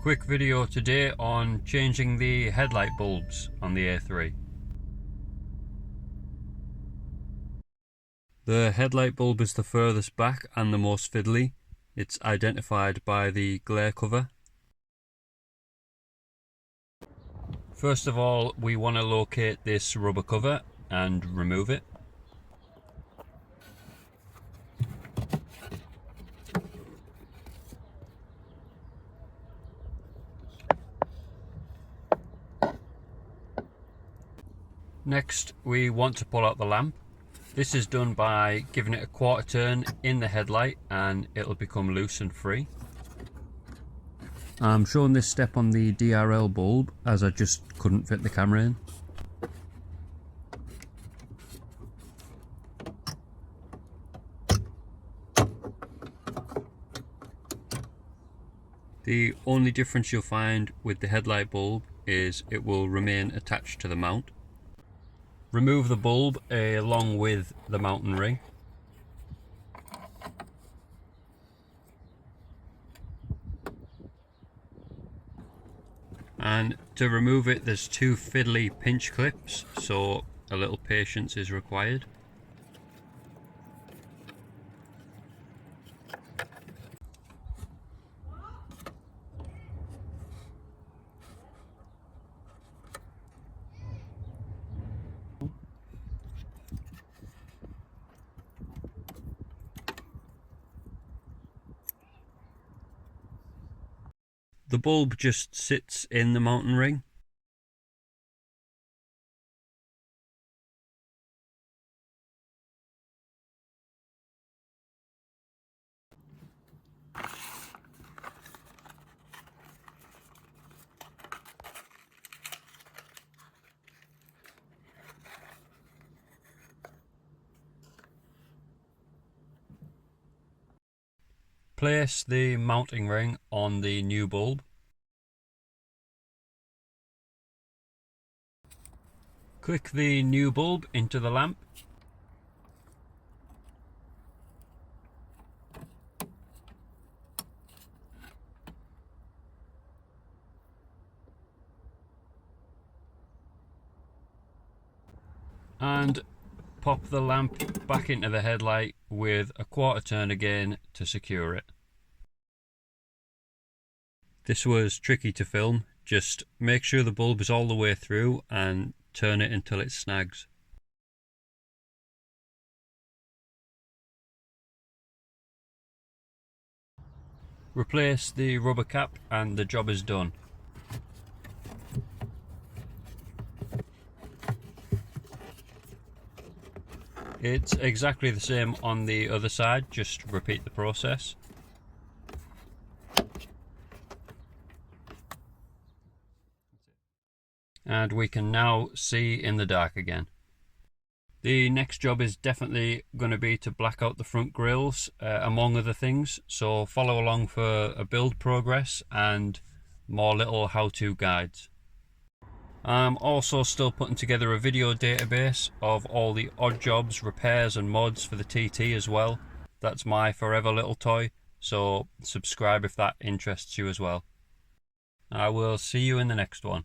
Quick video today on changing the headlight bulbs on the A3. The headlight bulb is the furthest back and the most fiddly. It's identified by the glare cover. First of all, we want to locate this rubber cover and remove it. Next, we want to pull out the lamp. This is done by giving it a quarter turn in the headlight and it'll become loose and free. I'm showing this step on the DRL bulb as I just couldn't fit the camera in. The only difference you'll find with the headlight bulb is it will remain attached to the mount. Remove the bulb along with the mounting ring. And to remove it, there's two fiddly pinch clips, so a little patience is required. The bulb just sits in the mounting ring. Place the mounting ring on the new bulb. Click the new bulb into the lamp. And pop the lamp back into the headlight with a quarter turn again to secure it. This was tricky to film. Just make sure the bulb is all the way through and turn it until it snags. Replace the rubber cap and the job is done. It's exactly the same on the other side, just repeat the process. And we can now see in the dark again. The next job is definitely going to be to black out the front grills, among other things, so follow along for a build progress and more little how-to guides. I'm also still putting together a video database of all the odd jobs, repairs and mods for the TT as well. That's my forever little toy, so subscribe if that interests you as well. I will see you in the next one.